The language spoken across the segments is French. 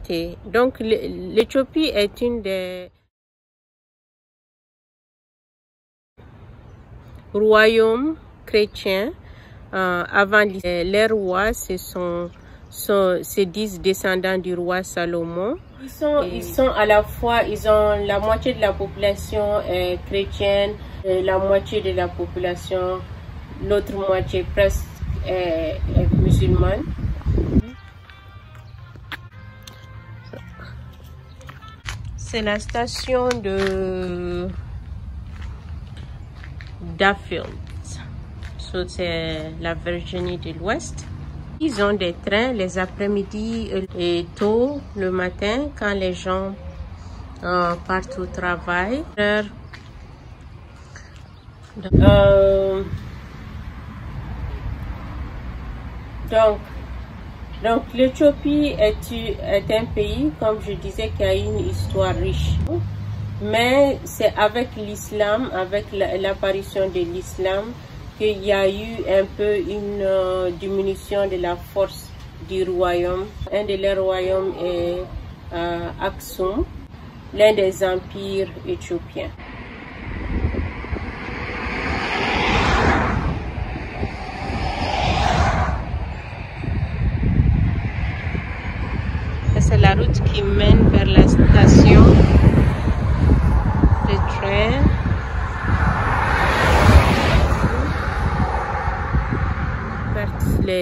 vérité. Donc l'Éthiopie est une des royaumes chrétiens. Avant les rois, se disent descendants du roi Salomon. Ils sont à la fois, ils ont la moitié de la population est chrétienne, et la moitié de la population, l'autre moitié presque est musulmane. C'est la station de Daffield. C'est la Virginie de l'Ouest. Ils ont des trains les après-midi et tôt le matin quand les gens partent au travail. Donc l'Éthiopie est un pays, comme je disais, qui a une histoire riche. Mais c'est avec l'islam, avec l'apparition de l'islam, qu'il y a eu un peu une diminution de la force du royaume. Un de leurs royaumes est Aksum, l'un des empires éthiopiens. C'est la route qui mène vers la station de train.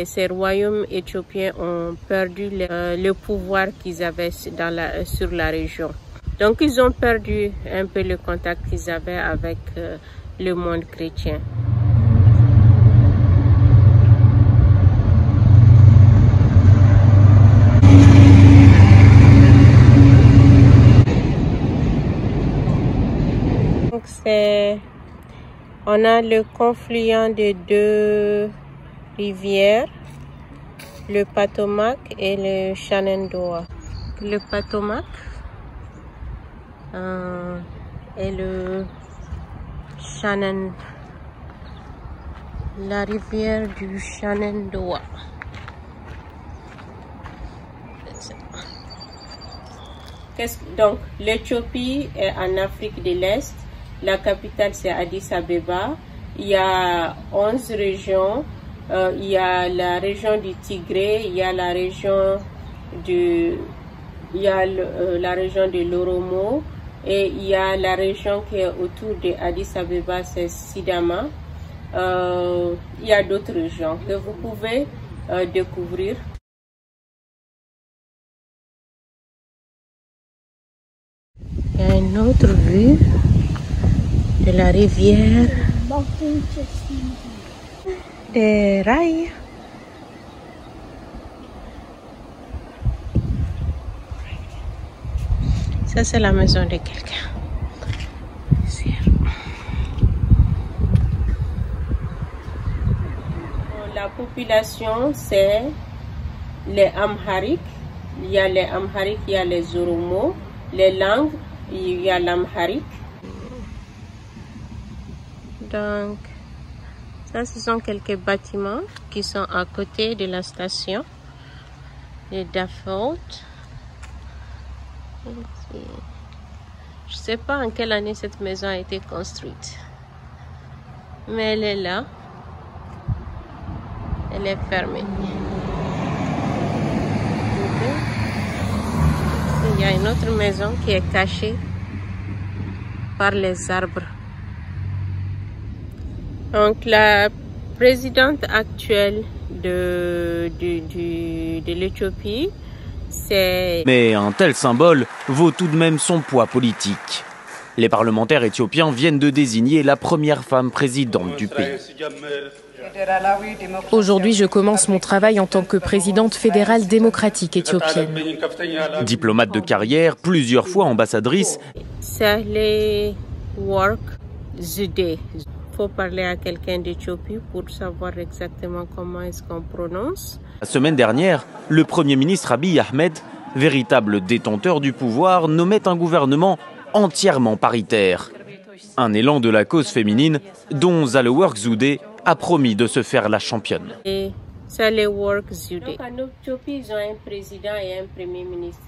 Ces royaumes éthiopiens ont perdu le pouvoir qu'ils avaient sur la région. Donc ils ont perdu un peu le contact qu'ils avaient avec le monde chrétien. Donc on a le confluent de deux rivières, le Potomac et le Shenandoah. Le Potomac et le Shenandoah, la rivière du Shenandoah. Donc l'Éthiopie est en Afrique de l'Est, la capitale c'est Addis Abeba, il y a 11 régions. Il y a la région du Tigré, il y a la région la région de l'Oromo et il y a la région qui est autour de Addis Abeba, c'est Sidama. Il y a d'autres régions que vous pouvez découvrir. Il y a une autre vue de la rivière des rails. Ça c'est la maison de quelqu'un. La population c'est les Amhariques. Il y a les Amhariques, il y a les Oromo. Les langues, il y a l'Amharique. Donc ça, ce sont quelques bâtiments qui sont à côté de la station de Daffield. Je ne sais pas en quelle année cette maison a été construite, mais elle est là. Elle est fermée. Il y a une autre maison qui est cachée par les arbres. Donc la présidente actuelle de l'Éthiopie, c'est... Mais un tel symbole vaut tout de même son poids politique. Les parlementaires éthiopiens viennent de désigner la première femme présidente du pays. Aujourd'hui, je commence mon travail en tant que présidente fédérale démocratique éthiopienne. Diplomate de carrière, plusieurs fois ambassadrice. Sahle Work Zudeh. Il faut parler à quelqu'un d'Éthiopie pour savoir exactement comment est-ce qu'on prononce. La semaine dernière, le Premier ministre Abiy Ahmed, véritable détenteur du pouvoir, nommait un gouvernement entièrement paritaire. Un élan de la cause féminine dont Sahle-Work Zewde a promis de se faire la championne. Sahle-Work Zewde. Donc en Éthiopie, ils ont un président et un premier ministre.